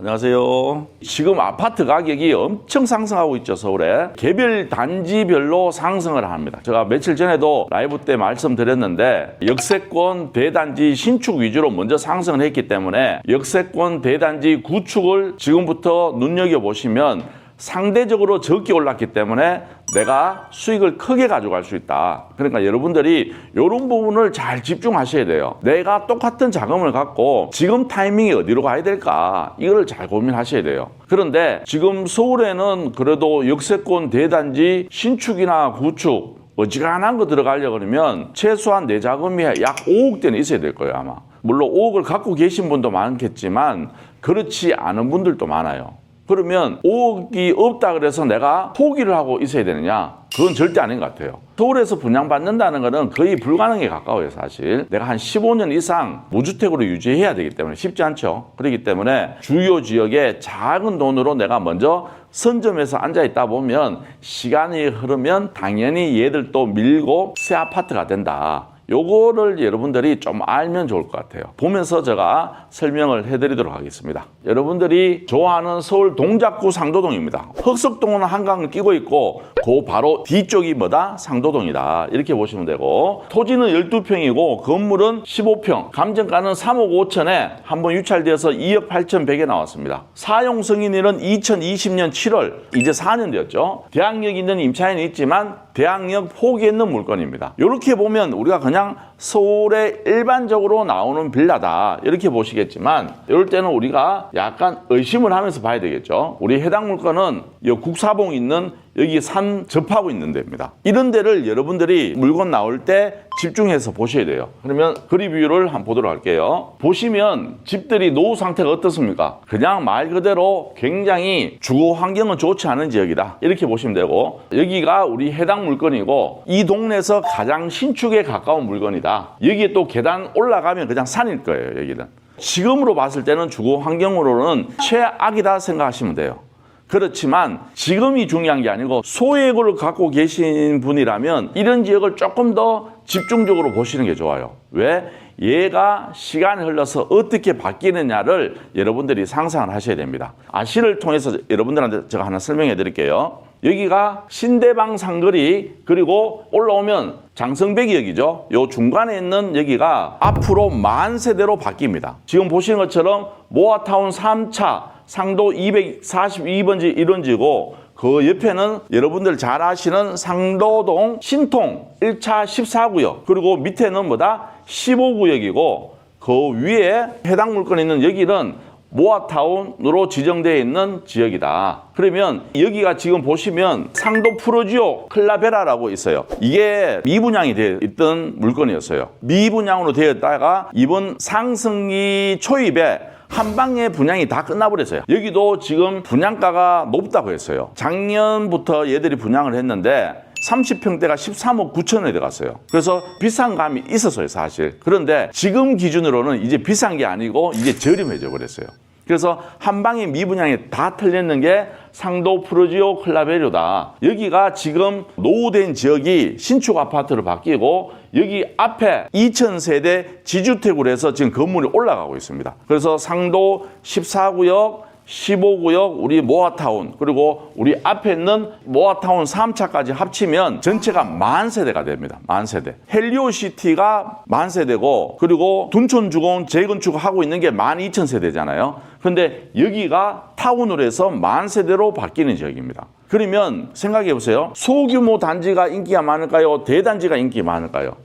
안녕하세요. 지금 아파트 가격이 엄청 상승하고 있죠, 서울에. 개별 단지별로 상승을 합니다. 제가 며칠 전에도 라이브 때 말씀드렸는데 역세권 대단지 신축 위주로 먼저 상승을 했기 때문에 역세권 대단지 구축을 지금부터 눈여겨보시면 상대적으로 적게 올랐기 때문에 내가 수익을 크게 가져갈 수 있다. 그러니까 여러분들이 이런 부분을 잘 집중하셔야 돼요. 내가 똑같은 자금을 갖고 지금 타이밍이 어디로 가야 될까? 이걸 잘 고민하셔야 돼요. 그런데 지금 서울에는 그래도 역세권 대단지 신축이나 구축 어지간한 거 들어가려고 그러면 최소한 내 자금이 약 5억대는 있어야 될 거예요, 아마. 물론 5억을 갖고 계신 분도 많겠지만 그렇지 않은 분들도 많아요. 그러면 5억이 없다 그래서 내가 포기를 하고 있어야 되느냐? 그건 절대 아닌 것 같아요. 서울에서 분양받는다는 것은 거의 불가능에 가까워요, 사실. 내가 한 15년 이상 무주택으로 유지해야 되기 때문에 쉽지 않죠. 그렇기 때문에 주요 지역에 작은 돈으로 내가 먼저 선점해서 앉아있다 보면 시간이 흐르면 당연히 얘들도 밀고 새 아파트가 된다. 요거를 여러분들이 좀 알면 좋을 것 같아요. 보면서 제가 설명을 해드리도록 하겠습니다. 여러분들이 좋아하는 서울 동작구 상도동입니다. 흑석동은 한강을 끼고 있고 그 바로 뒤쪽이 뭐다? 상도동이다. 이렇게 보시면 되고 토지는 12평이고 건물은 15평, 감정가는 3억 5천에 한번 유찰되어서 2억 8천100에 나왔습니다. 사용 승인일은 2020년 7월, 이제 4년 되었죠. 대항력 있는 임차인이 있지만 대항력 폭이 있는 물건입니다. 이렇게 보면 우리가 그냥 서울에 일반적으로 나오는 빌라다 이렇게 보시겠지만 이럴 때는 우리가 약간 의심을 하면서 봐야 되겠죠. 우리 해당 물건은 이 국사봉 있는 여기 산 접하고 있는 데입니다. 이런 데를 여러분들이 물건 나올 때 집중해서 보셔야 돼요. 그러면 그리 뷰를 한번 보도록 할게요. 보시면 집들이 노후 상태가 어떻습니까? 그냥 말 그대로 굉장히 주거 환경은 좋지 않은 지역이다. 이렇게 보시면 되고 여기가 우리 해당 물건이고 이 동네에서 가장 신축에 가까운 물건이다. 여기에 또 계단 올라가면 그냥 산일 거예요. 여기는. 지금으로 봤을 때는 주거 환경으로는 최악이다 생각하시면 돼요. 그렇지만 지금이 중요한 게 아니고 소액을 갖고 계신 분이라면 이런 지역을 조금 더 집중적으로 보시는 게 좋아요. 왜? 얘가 시간이 흘러서 어떻게 바뀌느냐를 여러분들이 상상을 하셔야 됩니다. 아시를 통해서 여러분들한테 제가 하나 설명해 드릴게요. 여기가 신대방 상거리 그리고 올라오면 장성백이역이죠. 요 중간에 있는 여기가 앞으로 만세대로 바뀝니다. 지금 보시는 것처럼 모아타운 3차 상도 242번지 1원지고 그 옆에는 여러분들 잘 아시는 상도동 신통 1차 14구역 그리고 밑에는 뭐다? 15구역이고 그 위에 해당 물건이 있는 여기는 모아타운으로 지정되어 있는 지역이다. 그러면 여기가 지금 보시면 상도 프로지오 클라베라라고 있어요. 이게 미분양이 되어 있던 물건이었어요. 미분양으로 되어 있다가 이번 상승기 초입에 한 방에 분양이 다 끝나버렸어요. 여기도 지금 분양가가 높다고 했어요. 작년부터 얘들이 분양을 했는데 30평대가 13억 9천원에 들어갔어요. 그래서 비싼 감이 있었어요, 사실. 그런데 지금 기준으로는 이제 비싼 게 아니고 이제 저렴해져 버렸어요. 그래서 한 방에 미분양이 다 털렸는 게 상도 프로지오 클라베리오다. 여기가 지금 노후된 지역이 신축 아파트로 바뀌고 여기 앞에 2000세대 지주택으로 해서 지금 건물이 올라가고 있습니다. 그래서 상도 14구역, 15구역, 우리 모아타운, 그리고 우리 앞에 있는 모아타운 3차까지 합치면 전체가 만세대가 됩니다. 만세대. 헬리오시티가 만세대고, 그리고 둔촌주공 재건축하고 있는 게 12,000세대잖아요. 근데 여기가 타운으로 해서 만세대로 바뀌는 지역입니다. 그러면 생각해 보세요. 소규모 단지가 인기가 많을까요? 대단지가 인기 많을까요?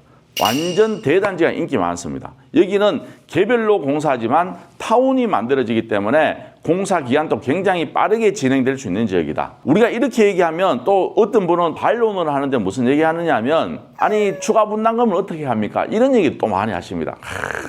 완전 대단지가 인기 많습니다. 여기는 개별로 공사하지만 타운이 만들어지기 때문에 공사 기한도 굉장히 빠르게 진행될 수 있는 지역이다. 우리가 이렇게 얘기하면 또 어떤 분은 반론을 하는데 무슨 얘기하느냐 하면 아니 추가 분담금을 어떻게 합니까? 이런 얘기 또 많이 하십니다.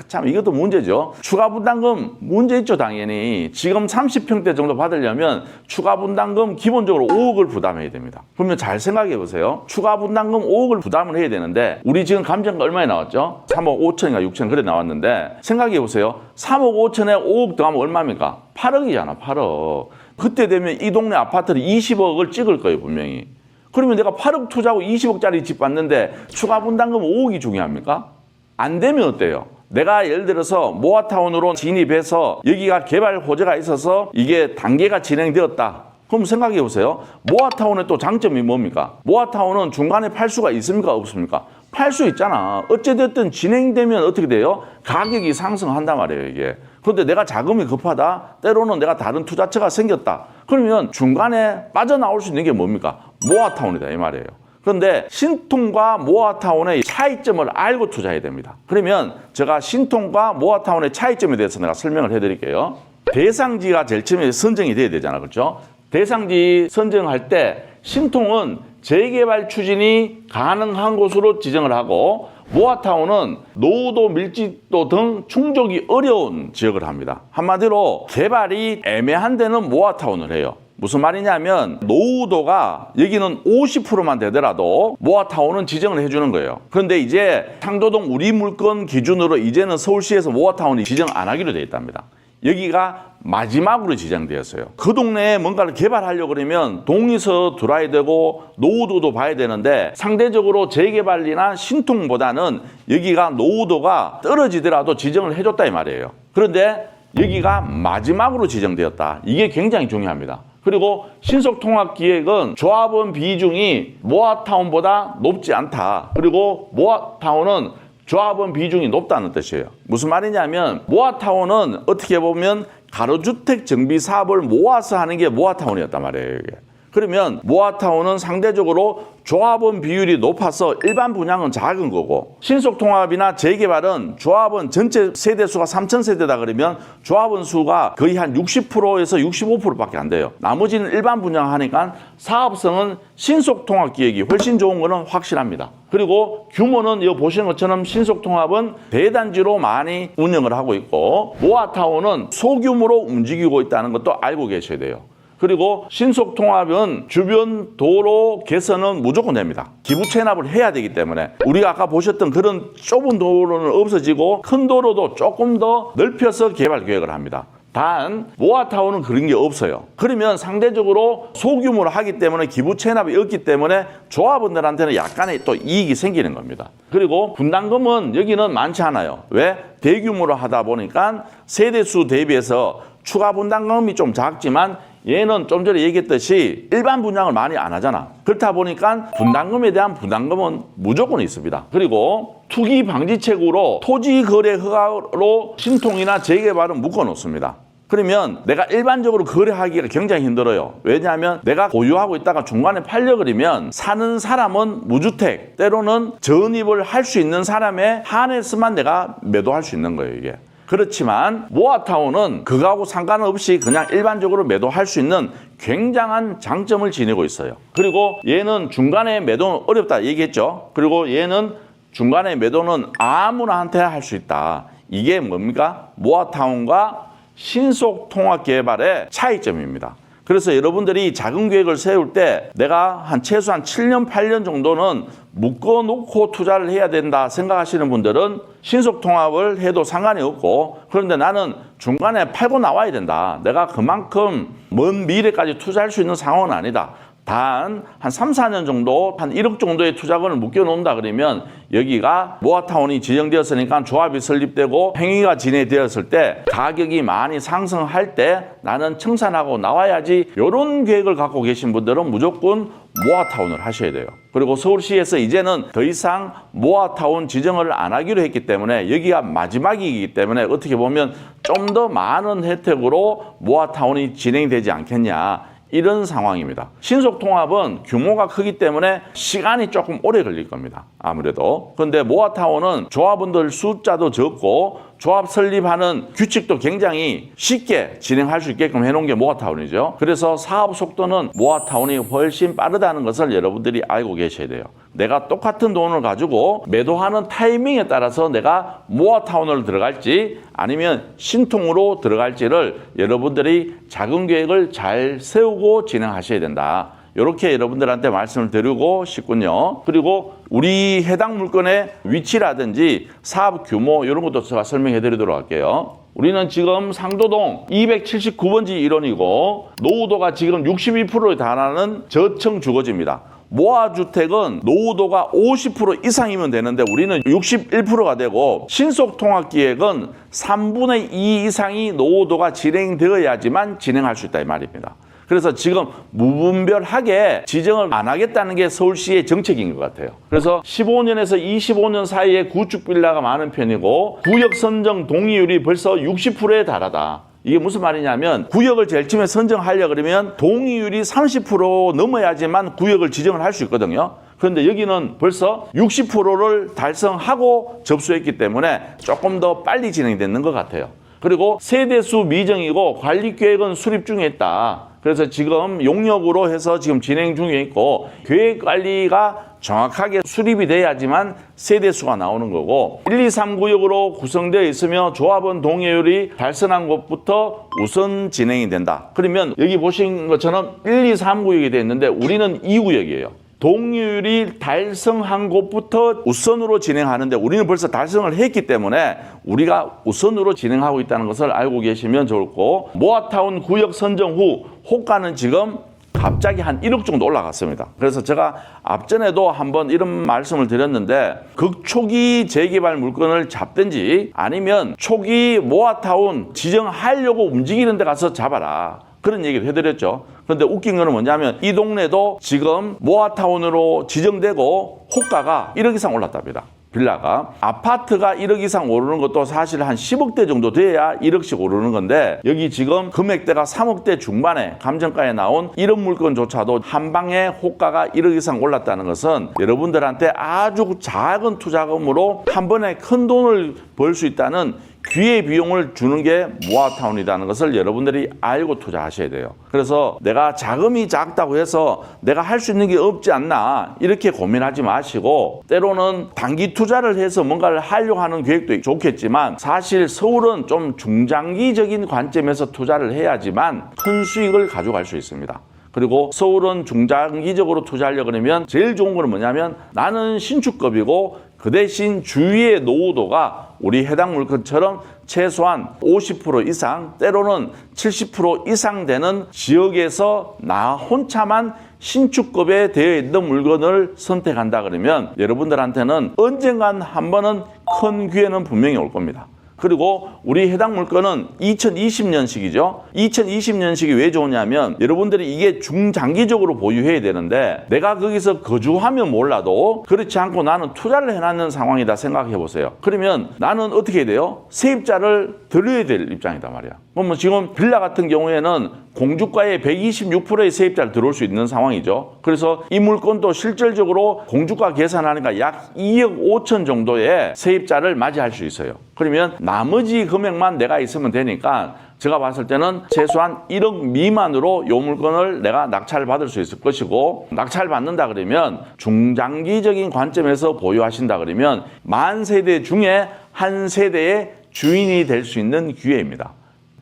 참 이것도 문제죠. 추가 분담금 문제 있죠, 당연히. 지금 30평대 정도 받으려면 추가 분담금 기본적으로 5억을 부담해야 됩니다. 그러면 잘 생각해 보세요. 추가 분담금 5억을 부담을 해야 되는데 우리 지금 감정가 얼마에 나왔죠? 3억 5천인가 6천 그래 나왔는데 생각해 보세요. 3억 5천에 5억 더하면 얼마입니까? 8억이잖아, 8억. 그때 되면 이 동네 아파트를 20억을 찍을 거예요, 분명히. 그러면 내가 8억 투자하고 20억짜리 집 받는데 추가 분담금 5억이 중요합니까? 안 되면 어때요? 내가 예를 들어서 모아타운으로 진입해서 여기가 개발 호재가 있어서 이게 단계가 진행되었다. 그럼 생각해 보세요. 모아타운의 또 장점이 뭡니까? 모아타운은 중간에 팔 수가 있습니까? 없습니까? 팔 수 있잖아. 어찌됐든 진행되면 어떻게 돼요? 가격이 상승한단 말이에요, 이게. 그런데 내가 자금이 급하다. 때로는 내가 다른 투자처가 생겼다. 그러면 중간에 빠져나올 수 있는 게 뭡니까? 모아타운이다, 이 말이에요. 그런데 신통과 모아타운의 차이점을 알고 투자해야 됩니다. 그러면 제가 신통과 모아타운의 차이점에 대해서 내가 설명을 해드릴게요. 대상지가 제일 처음에 선정이 돼야 되잖아, 그렇죠? 대상지 선정할 때 신통은 재개발 추진이 가능한 곳으로 지정을 하고 모아타운은 노후도 밀집도 등 충족이 어려운 지역을 합니다. 한마디로 개발이 애매한 데는 모아타운을 해요. 무슨 말이냐면 노후도가 여기는 50%만 되더라도 모아타운은 지정을 해주는 거예요. 그런데 이제 상도동 우리물건 기준으로 이제는 서울시에서 모아타운이 지정 안 하기로 되어 있답니다. 여기가 마지막으로 지정되었어요. 그 동네에 뭔가를 개발하려고 그러면 동에서 들어야 되고 노후도도 봐야 되는데 상대적으로 재개발이나 신통보다는 여기가 노후도가 떨어지더라도 지정을 해줬다 이 말이에요. 그런데 여기가 마지막으로 지정되었다. 이게 굉장히 중요합니다. 그리고 신속통합기획은 조합원 비중이 모아타운보다 높지 않다. 그리고 모아타운은 조합원 비중이 높다는 뜻이에요. 무슨 말이냐면 모아타운은 어떻게 보면 가로주택 정비 사업을 모아서 하는 게 모아타운이었단 말이에요. 이게. 그러면 모아타운은 상대적으로 조합원 비율이 높아서 일반 분양은 작은 거고 신속통합이나 재개발은 조합원 전체 세대수가 3,000세대다 그러면 조합원 수가 거의 한 60%에서 65%밖에 안 돼요. 나머지는 일반 분양하니까 사업성은 신속통합기획이 훨씬 좋은 거는 확실합니다. 그리고 규모는 여기 보시는 것처럼 신속통합은 대단지로 많이 운영을 하고 있고 모아타운은 소규모로 움직이고 있다는 것도 알고 계셔야 돼요. 그리고 신속통합은 주변 도로 개선은 무조건 됩니다. 기부 체납을 해야 되기 때문에 우리가 아까 보셨던 그런 좁은 도로는 없어지고 큰 도로도 조금 더 넓혀서 개발 계획을 합니다. 단 모아타운은 그런 게 없어요. 그러면 상대적으로 소규모로 하기 때문에 기부 체납이 없기 때문에 조합원들한테는 약간의 또 이익이 생기는 겁니다. 그리고 분담금은 여기는 많지 않아요. 왜? 대규모로 하다 보니까 세대수 대비해서 추가 분담금이 좀 작지만 얘는 좀 전에 얘기했듯이 일반 분양을 많이 안 하잖아. 그렇다 보니까 분담금에 대한 부담금은 무조건 있습니다. 그리고 투기 방지책으로 토지 거래 허가로 신통이나 재개발은 묶어 놓습니다. 그러면 내가 일반적으로 거래하기가 굉장히 힘들어요. 왜냐하면 내가 보유하고 있다가 중간에 팔려 그러면 사는 사람은 무주택, 때로는 전입을 할 수 있는 사람에 한해서만 내가 매도할 수 있는 거예요, 이게. 그렇지만 모아타운은 그거하고 상관없이 그냥 일반적으로 매도할 수 있는 굉장한 장점을 지니고 있어요. 그리고 얘는 중간에 매도는 어렵다 얘기했죠. 그리고 얘는 중간에 매도는 아무나 한테 할 수 있다. 이게 뭡니까? 모아타운과 신속통합개발의 차이점입니다. 그래서 여러분들이 자금 계획을 세울 때 내가 최소한 7년, 8년 정도는 묶어놓고 투자를 해야 된다 생각하시는 분들은 신속통합을 해도 상관이 없고 그런데 나는 중간에 팔고 나와야 된다. 내가 그만큼 먼 미래까지 투자할 수 있는 상황은 아니다. 단 한 3, 4년 정도 한 1억 정도의 투자금을 묶여놓는다 그러면 여기가 모아타운이 지정되었으니까 조합이 설립되고 행위가 진행되었을 때 가격이 많이 상승할 때 나는 청산하고 나와야지 이런 계획을 갖고 계신 분들은 무조건 모아타운을 하셔야 돼요. 그리고 서울시에서 이제는 더 이상 모아타운 지정을 안 하기로 했기 때문에 여기가 마지막이기 때문에 어떻게 보면 좀 더 많은 혜택으로 모아타운이 진행되지 않겠냐 이런 상황입니다. 신속통합은 규모가 크기 때문에 시간이 조금 오래 걸릴 겁니다. 아무래도. 그런데 모아타운은 조합원들 숫자도 적고 조합 설립하는 규칙도 굉장히 쉽게 진행할 수 있게끔 해놓은 게 모아타운이죠. 그래서 사업 속도는 모아타운이 훨씬 빠르다는 것을 여러분들이 알고 계셔야 돼요. 내가 똑같은 돈을 가지고 매도하는 타이밍에 따라서 내가 모아타운을 들어갈지 아니면 신통으로 들어갈지를 여러분들이 자금 계획을 잘 세우고 진행하셔야 된다. 이렇게 여러분들한테 말씀을 드리고 싶군요. 그리고 우리 해당 물건의 위치라든지 사업 규모 이런 것도 제가 설명해 드리도록 할게요. 우리는 지금 상도동 279번지 일원이고 노후도가 지금 62%에 달하는 저층 주거지입니다. 모아주택은 노후도가 50% 이상이면 되는데 우리는 61%가 되고, 신속통합기획은 3분의 2 이상이 노후도가 진행되어야지만 진행할 수 있다 이 말입니다. 그래서 지금 무분별하게 지정을 안 하겠다는 게 서울시의 정책인 것 같아요. 그래서 15년에서 25년 사이에 구축 빌라가 많은 편이고, 구역 선정 동의율이 벌써 60%에 달하다. 이게 무슨 말이냐면, 구역을 제일 처음에 선정하려 그러면 동의율이 30% 넘어야지만 구역을 지정을 할 수 있거든요. 그런데 여기는 벌써 60%를 달성하고 접수했기 때문에 조금 더 빨리 진행되는 것 같아요. 그리고 세대수 미정이고 관리계획은 수립 중에 있다. 그래서 지금 용역으로 해서 지금 진행 중에 있고, 계획관리가 정확하게 수립이 돼야지만 세대수가 나오는 거고, 1, 2, 3 구역으로 구성되어 있으며 조합원 동의율이 달성한 곳부터 우선 진행이 된다. 그러면 여기 보신 것처럼 1, 2, 3 구역이 되어 있는데 우리는 2구역이에요. 동의율이 달성한 곳부터 우선으로 진행하는데 우리는 벌써 달성을 했기 때문에 우리가 우선으로 진행하고 있다는 것을 알고 계시면 좋을 거고, 모아타운 구역 선정 후 호가는 지금 갑자기 한 1억 정도 올라갔습니다. 그래서 제가 앞전에도 한번 이런 말씀을 드렸는데, 극초기 재개발 물건을 잡든지 아니면 초기 모아타운 지정하려고 움직이는 데 가서 잡아라. 그런 얘기를 해드렸죠. 그런데 웃긴 거는 뭐냐면 이 동네도 지금 모아타운으로 지정되고 호가가 1억 이상 올랐답니다. 빌라가. 아파트가 1억 이상 오르는 것도 사실 한 10억대 정도 돼야 1억씩 오르는 건데, 여기 지금 금액대가 3억대 중반에 감정가에 나온 이런 물건조차도 한 방에 호가가 1억 이상 올랐다는 것은 여러분들한테 아주 작은 투자금으로 한 번에 큰 돈을 벌 수 있다는 기회 비용을 주는 게 모아타운이라는 것을 여러분들이 알고 투자하셔야 돼요. 그래서 내가 자금이 작다고 해서 내가 할 수 있는 게 없지 않나 이렇게 고민하지 마시고, 때로는 단기 투자를 해서 뭔가를 하려고 하는 계획도 좋겠지만 사실 서울은 좀 중장기적인 관점에서 투자를 해야지만 큰 수익을 가져갈 수 있습니다. 그리고 서울은 중장기적으로 투자하려고 그러면 제일 좋은 건 뭐냐면, 나는 신축급이고 그 대신 주위의 노후도가 우리 해당 물건처럼 최소한 50% 이상, 때로는 70% 이상 되는 지역에서 나 혼자만 신축급에 되어 있는 물건을 선택한다 그러면 여러분들한테는 언젠간 한 번은 큰 기회는 분명히 올 겁니다. 그리고 우리 해당 물건은 2020년식이죠. 2020년식이 왜 좋으냐면 여러분들이 이게 중장기적으로 보유해야 되는데, 내가 거기서 거주하면 몰라도 그렇지 않고 나는 투자를 해놨는 상황이다 생각해 보세요. 그러면 나는 어떻게 해야 돼요? 세입자를 들여야 될 입장이다 말이야. 그러면 지금 빌라 같은 경우에는 공주가의 126%의 세입자를 들어올 수 있는 상황이죠. 그래서 이 물건도 실질적으로 공주가 계산하니까 약 2억 5천 정도의 세입자를 맞이할 수 있어요. 그러면 나머지 금액만 내가 있으면 되니까 제가 봤을 때는 최소한 1억 미만으로 이 물건을 내가 낙찰을 받을 수 있을 것이고, 낙찰 받는다 그러면 중장기적인 관점에서 보유하신다 그러면 만 세대 중에 한 세대의 주인이 될 수 있는 기회입니다.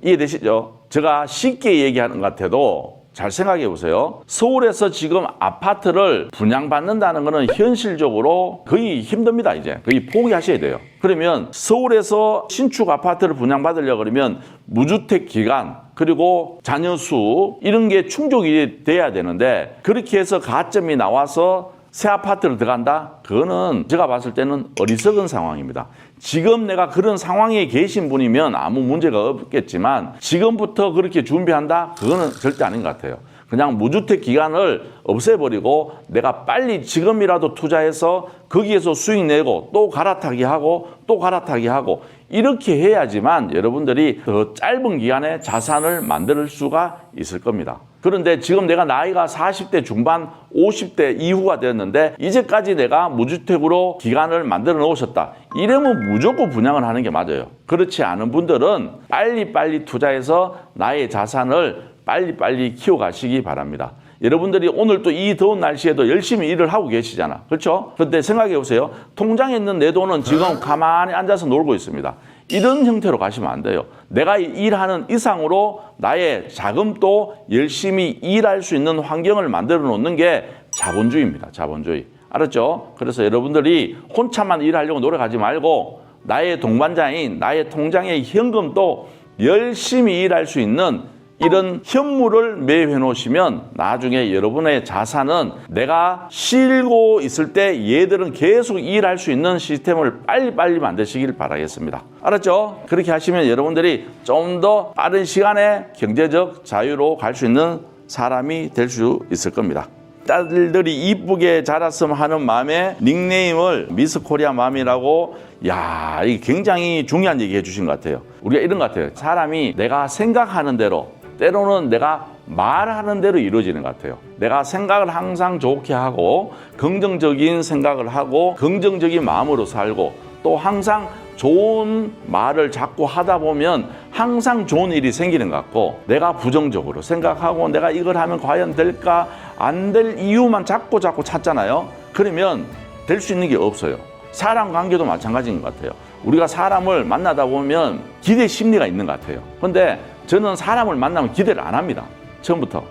이해되시죠? 제가 쉽게 얘기하는 것 같아도 잘 생각해 보세요. 서울에서 지금 아파트를 분양받는다는 것은 현실적으로 거의 힘듭니다. 이제 거의 포기하셔야 돼요. 그러면 서울에서 신축 아파트를 분양받으려고 그러면 무주택 기간 그리고 자녀 수 이런 게 충족이 돼야 되는데, 그렇게 해서 가점이 나와서 새 아파트를 들어간다? 그거는 제가 봤을 때는 어리석은 상황입니다. 지금 내가 그런 상황에 계신 분이면 아무 문제가 없겠지만 지금부터 그렇게 준비한다? 그거는 절대 아닌 것 같아요. 그냥 무주택 기간을 없애버리고 내가 빨리 지금이라도 투자해서 거기에서 수익 내고 또 갈아타기 하고 또 갈아타기 하고 이렇게 해야지만 여러분들이 더 짧은 기간에 자산을 만들 수가 있을 겁니다. 그런데 지금 내가 나이가 40대 중반, 50대 이후가 되었는데 이제까지 내가 무주택으로 기간을 만들어 놓으셨다. 이러면 무조건 분양을 하는 게 맞아요. 그렇지 않은 분들은 빨리빨리 투자해서 나의 자산을 빨리빨리 키워가시기 바랍니다. 여러분들이 오늘 또 이 더운 날씨에도 열심히 일을 하고 계시잖아. 그렇죠? 그런데 생각해 보세요. 통장에 있는 내 돈은 지금 가만히 앉아서 놀고 있습니다. 이런 형태로 가시면 안 돼요. 내가 일하는 이상으로 나의 자금도 열심히 일할 수 있는 환경을 만들어 놓는 게 자본주의입니다. 자본주의. 알았죠? 그래서 여러분들이 혼자만 일하려고 노력하지 말고 나의 동반자인 나의 통장의 현금도 열심히 일할 수 있는 이런 현물을 매입해 놓으시면 나중에 여러분의 자산은 내가 쉬고 있을 때 얘들은 계속 일할 수 있는 시스템을 빨리빨리 만드시길 바라겠습니다. 알았죠? 그렇게 하시면 여러분들이 좀 더 빠른 시간에 경제적 자유로 갈 수 있는 사람이 될 수 있을 겁니다. 딸들이 이쁘게 자랐으면 하는 마음에 닉네임을 미스 코리아 맘이라고, 야, 이게 굉장히 중요한 얘기 해주신 것 같아요. 우리가 이런 것 같아요. 사람이 내가 생각하는 대로, 때로는 내가 말하는 대로 이루어지는 것 같아요. 내가 생각을 항상 좋게 하고 긍정적인 생각을 하고 긍정적인 마음으로 살고 또 항상 좋은 말을 자꾸 하다 보면 항상 좋은 일이 생기는 것 같고, 내가 부정적으로 생각하고 내가 이걸 하면 과연 될까 안 될 이유만 자꾸 찾잖아요. 그러면 될 수 있는 게 없어요. 사람 관계도 마찬가지인 것 같아요. 우리가 사람을 만나다 보면 기대 심리가 있는 것 같아요. 근데 저는 사람을 만나면 기대를 안 합니다. 처음부터.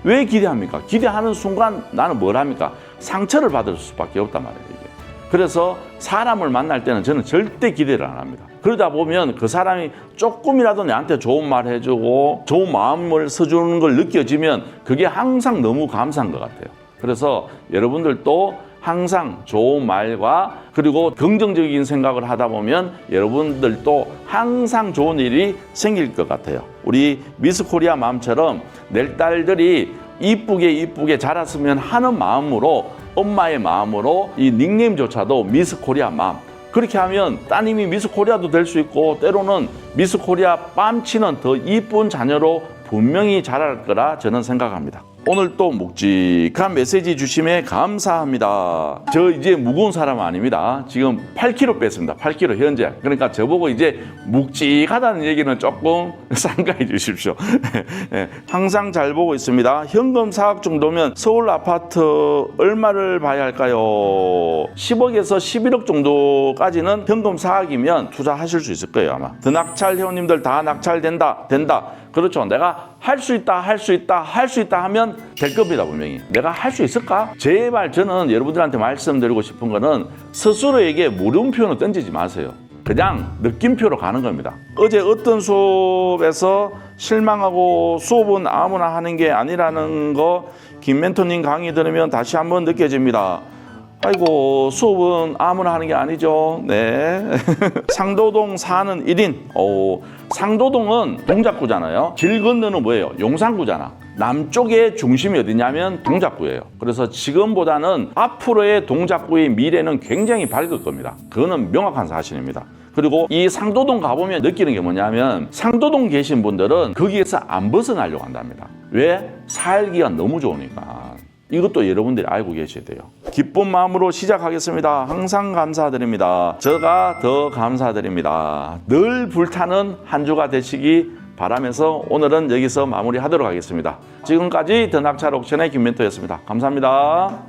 왜 기대합니까? 기대하는 순간 나는 뭘 합니까? 상처를 받을 수밖에 없단 말이에요. 이게. 그래서 사람을 만날 때는 저는 절대 기대를 안 합니다. 그러다 보면 그 사람이 조금이라도 나한테 좋은 말 해주고 좋은 마음을 써주는 걸 느껴지면 그게 항상 너무 감사한 것 같아요. 그래서 여러분들도 항상 좋은 말과 그리고 긍정적인 생각을 하다 보면 여러분들도 항상 좋은 일이 생길 것 같아요. 우리 미스 코리아 맘처럼 내 딸들이 이쁘게 자랐으면 하는 마음으로, 엄마의 마음으로 이 닉네임조차도 미스 코리아 맘, 그렇게 하면 따님이 미스 코리아도 될 수 있고 때로는 미스 코리아 뺨치는 더 이쁜 자녀로 분명히 자랄 거라 저는 생각합니다. 오늘 또 묵직한 메시지 주심에 감사합니다. 저 이제 무거운 사람 아닙니다. 지금 8kg 뺐습니다. 8kg 현재. 그러니까 저보고 이제 묵직하다는 얘기는 조금 삼가해 주십시오. 네, 항상 잘 보고 있습니다. 현금 4억 정도면 서울 아파트 얼마를 봐야 할까요? 10억에서 11억 정도까지는 현금 4억이면 투자하실 수 있을 거예요. 아마 드낙찰 회원님들 다 낙찰된다. 그렇죠. 내가 할 수 있다 하면 될 겁니다. 분명히. 내가 할 수 있을까? 제발 저는 여러분들한테 말씀드리고 싶은 거는 스스로에게 물음표는 던지지 마세요. 그냥 느낌표로 가는 겁니다. 어제 어떤 수업에서 실망하고 수업은 아무나 하는 게 아니라는 거 김 멘토님 강의 들으면 다시 한번 느껴집니다. 아이고, 수업은 아무나 하는 게 아니죠. 네. 상도동 사는 1인. 상도동은 동작구잖아요. 길 건너는 뭐예요? 용산구잖아. 남쪽의 중심이 어디냐면 동작구예요. 그래서 지금보다는 앞으로의 동작구의 미래는 굉장히 밝을 겁니다. 그거는 명확한 사실입니다. 그리고 이 상도동 가보면 느끼는 게 뭐냐면 상도동 계신 분들은 거기에서 안 벗어나려고 한답니다. 왜? 살기가 너무 좋으니까. 이것도 여러분들이 알고 계셔야 돼요. 기쁜 마음으로 시작하겠습니다. 항상 감사드립니다. 제가 더 감사드립니다. 늘 불타는 한 주가 되시기 바라면서 오늘은 여기서 마무리하도록 하겠습니다. 지금까지 더 낙찰 옥션의 김 멘토였습니다. 감사합니다.